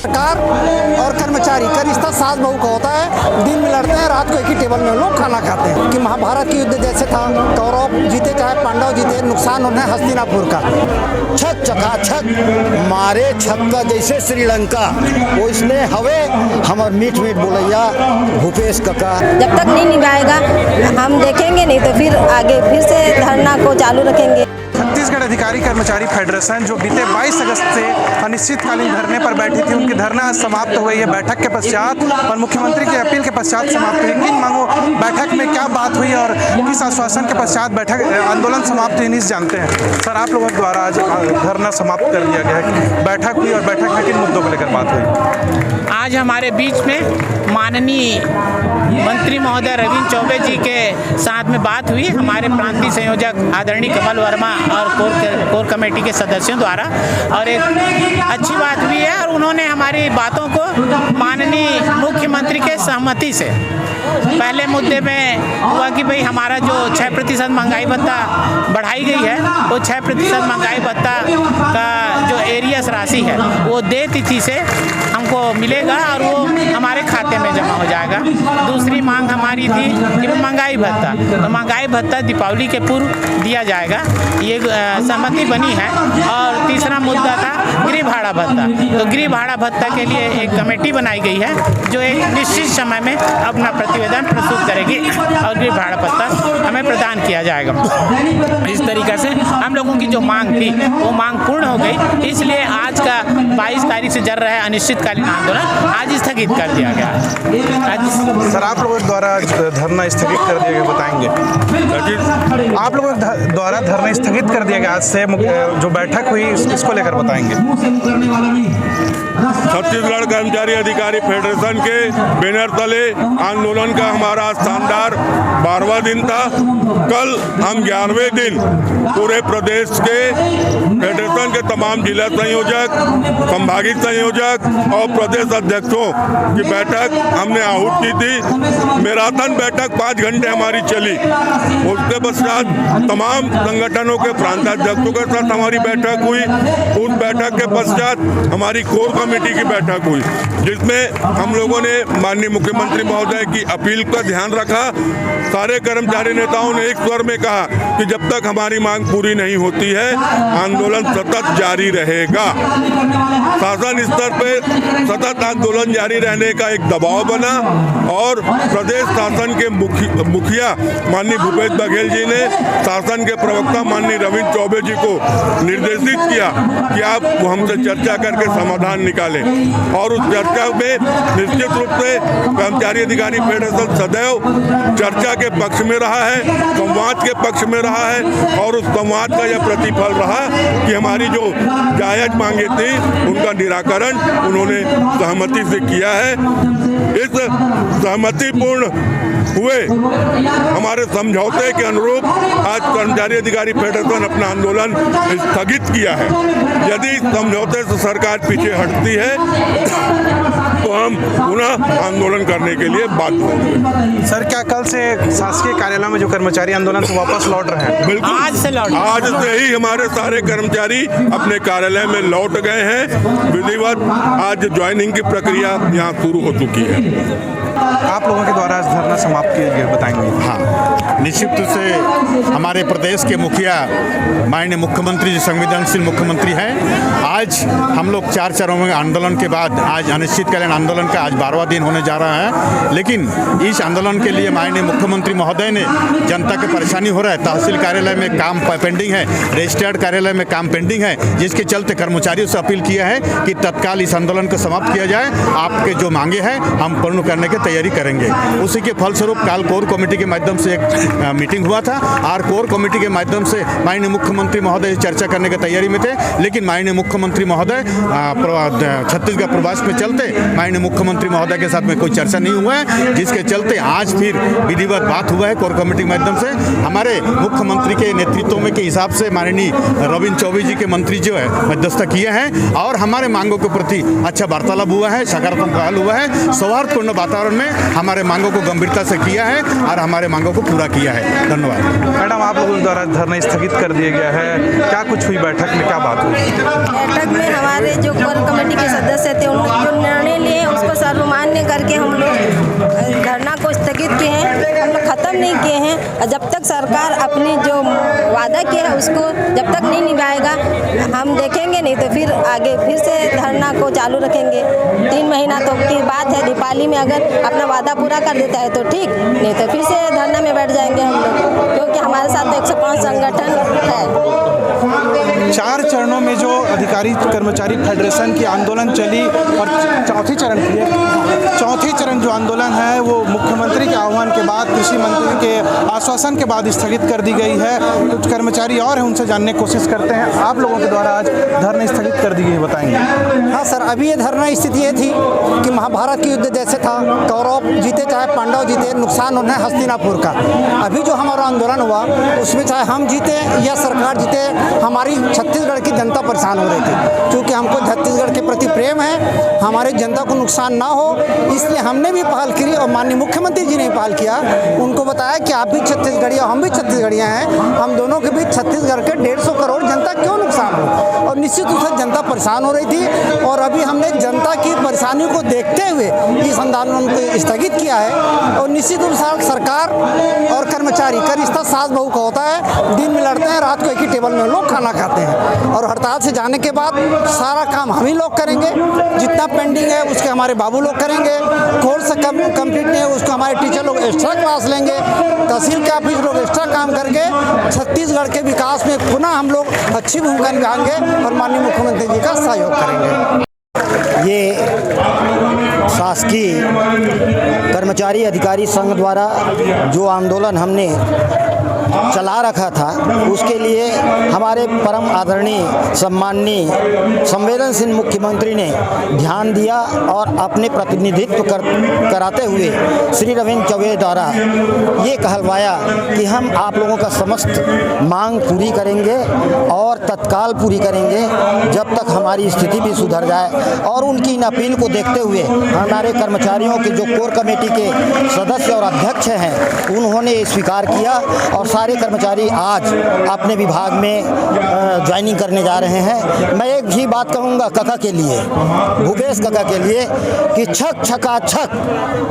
सरकार और कर्मचारी का रिश्ता सास बहू का होता है। दिन में लड़ते हैं, रात को एक ही टेबल में लोग खाना खाते हैं। कि महाभारत की युद्ध जैसे था, कौरव जीते चाहे पांडव जीते, नुकसान होना है हस्तिनापुर का। छत चकाचक मारे छत्ता जैसे श्रीलंका, वो इसने हवे हमार मीठ मीठ बोलैया भूपेश काका। जब तक नहीं निभाएगा हम देखेंगे नहीं तो फिर आगे फिर से धरना को चालू रखेंगे। छत्तीसगढ़ अधिकारी कर्मचारी फेडरेशन जो बीते 22 अगस्त से अनिश्चितकालीन धरने पर बैठी थी, उनकी धरना आज समाप्त हो गई है बैठक के पश्चात और मुख्यमंत्री की अपील के पश्चात समाप्त हुई। किन मांगों बैठक में क्या बात हुई और किस आश्वासन के पश्चात बैठक आंदोलन समाप्त हुई, नहीं जानते हैं। सर, आप लोगों द्वारा आज धरना समाप्त कर दिया गया है, बैठक हुई और बैठक में किन मुद्दों को लेकर बात हुई? आज हमारे बीच में माननीय मंत्री महोदय रविंद्र चौबे जी के साथ में बात हुई, हमारे प्रांतीय संयोजक आदरणीय कमल वर्मा और कोर कमेटी के सदस्यों द्वारा, और एक अच्छी बात हुई है और उन्होंने हमारी बातों को माननीय मुख्यमंत्री के सहमति से, पहले मुद्दे में हुआ कि भाई हमारा जो 6% महंगाई भत्ता बढ़ाई गई है, वो 6% महंगाई भत्ता का जो एरियस राशि है वो दे तिथि से हमको मिलेगा और वो हमारे खाते में जमा हो जाएगा। दूसरी मांग हमारी थी कि महंगाई भत्ता, तो महंगाई भत्ता दीपावली के पूर्व दिया जाएगा, ये सहमति बनी है। और तीसरा मुद्दा था गृह भाड़ा भत्ता, तो गृह भाड़ा भत्ता के लिए एक कमेटी बनाई गई है जो एक निश्चित समय में अपना प्रतिवेदन प्रस्तुत करेगी और गृह भाड़ा भत्ता हमें प्रदान किया जाएगा। इस तरीके से हम लोगों की जो मांग थी वो मांग पूर्ण हो गई, इसलिए आज का 22 तारीख से चल रहा है अनिश्चितकालीन आंदोलन आज स्थगित कर दिया गया। सर, आप लोगों द्वारा धरना स्थगित कर दिया गया, बताएंगे? आप लोगों द्वारा धरना स्थगित कर दिया गया, आज से जो बैठक हुई इसको लेकर बताएंगे। छत्तीसगढ़ कर्मचारी अधिकारी फेडरेशन के बैनर तले आंदोलन का हमारा शानदार 12वां दिन था। कल हम 11वें दिन पूरे प्रदेश के फेडरेशन के तमाम जिला संयोजक, संभागीय संयोजक और प्रदेश अध्यक्षों की बैठक हमने आहूत की थी। मैराथन बैठक 5 घंटे हमारी चली। उसके पश्चात तमाम संगठनों के प्रांताध्यक्षों के साथ हमारी बैठक हुई। उस बैठक के पश्चात हमारी कोर कमेटी की बैठक हुई, जिसमें हम लोगों ने माननीय मुख्यमंत्री महोदय की अपील का ध्यान रखा। सारे कर्मचारी नेताओं ने एक स्वर में कहा कि जब तक हमारी मांग पूरी नहीं होती है आंदोलन सतत जारी रहेगा। शासन स्तर पर सतत आंदोलन जारी रहने का एक दबाव बना और प्रदेश शासन के मुखिया माननीय भूपेश बघेल जी ने शासन के प्रवक्ता माननीय रविंद्र चौबे जी को निर्देशित किया कि आप हमसे चर्चा करके समाधान निकालें। और उस चर्चा में निश्चित रूप से कर्मचारी अधिकारी फेडरेशन सदैव चर्चा के पक्ष में रहा है, संवाद के पक्ष में रहा है और उस संवाद का यह प्रतिफल रहा कि हमारी जो जायज मांगे थी उनका निराकरण उन्होंने सहमति से किया है। इस सहमतिपूर्ण हुए हमारे समझौते के अनुरूप आज कर्मचारी अधिकारी फेडरेशन अपना आंदोलन स्थगित किया है। यदि समझौते से सरकार पीछे हटती है तो हम पुनः आंदोलन करने के लिए बाध्य होंगे। सर, क्या कल से शासकीय कार्यालय में जो कर्मचारी आंदोलन से वापस लौट रहे हैं? बिल्कुल, आज से ही हमारे सारे कर्मचारी अपने कार्यालय में लौट गए हैं। विधिवत आज ज्वाइनिंग की प्रक्रिया यहाँ शुरू हो चुकी है। आप लोगों के द्वारा धरना समाप्त किया गया, बताएंगे? हाँ, निश्चित रूप से हमारे प्रदेश के मुखिया माननीय मुख्यमंत्री जी संवेदनशील मुख्यमंत्री हैं। आज हम लोग 4 चरणों में आंदोलन के बाद आज अनिश्चितकालीन आंदोलन का आज 12वां दिन होने जा रहा है। लेकिन इस आंदोलन के लिए माननीय मुख्यमंत्री महोदय ने जनता की परेशानी हो रहा है, तहसील कार्यालय में काम पेंडिंग है, रजिस्ट्रार्ड कार्यालय में काम पेंडिंग है, जिसके चलते कर्मचारियों से अपील किया है कि तत्काल इस आंदोलन को समाप्त किया जाए। आपके जो मांगे हैं हम पूर्ण करने की तैयारी करेंगे। उसी के फलस्वरूप कल कोर कमेटी के माध्यम से एक मीटिंग हुआ था और कोर कमेटी के माध्यम से माननीय मुख्यमंत्री महोदय चर्चा करने की तैयारी में थे। लेकिन माननीय मुख्यमंत्री महोदय छत्तीसगढ़ प्रवास में चलते माननीय मुख्यमंत्री महोदय के साथ में कोई चर्चा नहीं हुआ है, जिसके चलते आज फिर विधिवत बात हुआ है कोर कमेटी के माध्यम से। हमारे मुख्यमंत्री के नेतृत्व में के हिसाब से माननीय रविंद्र चौबे जी के मंत्री जो है मध्यस्थता किए हैं और हमारे मांगों के प्रति अच्छा वार्तालाप हुआ है, सकारात्मक पहल हुआ है। सौहार्दपूर्ण वातावरण में हमारे मांगों को गंभीरता से किया है और हमारे मांगों को पूरा किया है। धन्यवाद। मैडम, आप लोगों द्वारा धरना स्थगित कर दिया गया है, क्या कुछ हुई बैठक में, क्या बात हुई? बैठक में हमारे जो कोर कमेटी के सदस्य थे, उन जो निर्णय लिए उसको सर्वमान्य करके हम लोग धरना को स्थगित किए हैं। हम लोग ख़त्म नहीं किए हैं और जब तक सरकार अपनी जो वादा किया है उसको जब तक नहीं निभाएगा हम देखेंगे नहीं, तो फिर आगे फिर से धरना को चालू रखेंगे। 3 महीना तो की बात है, दीपावली में अगर अपना वादा पूरा कर देता है तो ठीक, नहीं तो फिर से धरना में बैठ जाएंगे हम लोग, क्योंकि हमारे साथ 105 संगठन है। 4 चरणों में जो अधिकारी कर्मचारी फेडरेशन की आंदोलन चली और चौथी चरण जो आंदोलन है वो मुख्यमंत्री के आह्वान के बाद, कृषि मंत्री के आश्वासन के बाद स्थगित कर दी गई है। कुछ कर्मचारी और हैं, उनसे जानने की कोशिश करते हैं। आप लोगों के द्वारा आज धरना स्थगित कर दी गई, बताएंगे? हाँ सर, अभी ये धरना स्थिति ये थी कि महाभारत के युद्ध जैसे था, कौरव जीते चाहे पांडव जीते, नुकसान होना है हस्तिनापुर का। अभी जो हमारा आंदोलन हुआ उसमें चाहे हम जीते या सरकार जीते, हमारी छत्तीसगढ़ की जनता परेशान हो रही थी, क्योंकि हमको छत्तीसगढ़ के प्रति प्रेम है, हमारी जनता को नुकसान ना हो, इसलिए हमने भी पहल की और माननीय मुख्यमंत्री जी ने पहल किया। उनको बताया कि आप भी छत्तीसगढ़िया, हम भी छत्तीसगढ़िया हैं, हम दोनों के बीच छत्तीसगढ़ के 150 करोड़ जनता क्यों नुकसान हो। और निश्चित रूप से जनता परेशान हो रही थी और अभी हमने जनता की परेशानी को देखते हुए इस आंदोलन को स्थगित किया है। और निश्चित रूप से सरकार और कर्मचारी का रिश्ता सास बहू का होता है, दिन में लड़ते हैं, रात को एक ही टेबल में लोग खाना खाते हैं। और हड़ताल से जाने के बाद सारा काम हम ही लोग करेंगे, जितना पेंडिंग है उसके हमारे बाबू लोग करेंगे, कोर्स से कंप्लीट नहीं है उसको हमारे टीचर लोग एक्स्ट्रा क्लास लेंगे, तहसील के ऑफिस लोग एक्स्ट्रा काम करके छत्तीसगढ़ के विकास में पुनः हम लोग अच्छी भूमिका निभाएंगे और माननीय मुख्यमंत्री जी का सहयोग करेंगे। ये शासकीय कर्मचारी अधिकारी संघ द्वारा जो आंदोलन हमने चला रखा था उसके लिए हमारे परम आदरणीय सम्माननीय संवेदनशील मुख्यमंत्री ने ध्यान दिया और अपने प्रतिनिधित्व कराते हुए श्री रविंद्र चौबे द्वारा ये कहलवाया कि हम आप लोगों का समस्त मांग पूरी करेंगे और तत्काल पूरी करेंगे जब तक हमारी स्थिति भी सुधर जाए। और उनकी इन अपील को देखते हुए हमारे कर्मचारियों के जो कोर कमेटी के सदस्य और अध्यक्ष हैं उन्होंने स्वीकार किया और सारे कर्मचारी आज अपने विभाग में ज्वाइनिंग करने जा रहे हैं। मैं एक ही बात कहूँगा काका के लिए, भूपेश काका के लिए कि छक छका छक,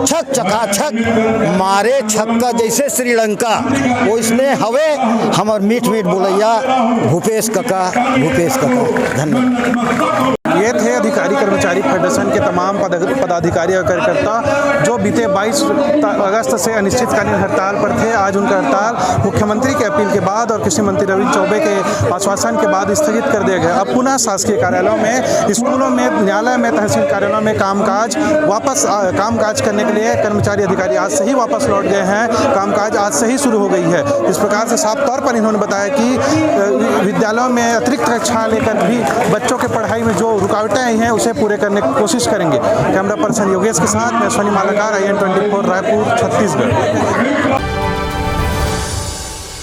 छक चका छक मारे छक्का जैसे श्रीलंका, वो इसने हवे हमर मीठ मीठ बोलैया भूपेश काका, भूपेश काका। धन्यवाद। ये थे अधिकारी कर्मचारी फेडरेशन के तमाम पदाधिकारी और कार्यकर्ता जो बीते 22 अगस्त से अनिश्चितकालीन हड़ताल पर थे। आज उनका हड़ताल मुख्यमंत्री के अपील के बाद और कृषि मंत्री रविंद्र चौबे के आश्वासन के बाद स्थगित कर दिया गया। अब पुनः शासकीय कार्यालयों में, स्कूलों में, न्यायालय में, तहसील कार्यालयों में कामकाज करने के लिए कर्मचारी अधिकारी आज से ही वापस लौट गए हैं। कामकाज आज से ही शुरू हो गई है। इस प्रकार से साफ तौर पर इन्होंने बताया कि विद्यालयों में अतिरिक्त कक्षा लेकर भी बच्चों के पढ़ाई में जो रुकावटें आई हैं उसे पूरे करने की कोशिश करेंगे। कैमरा पर्सन योगेश के साथ मैं सोनी मालाकार, IN24 रायपुर, छत्तीसगढ़।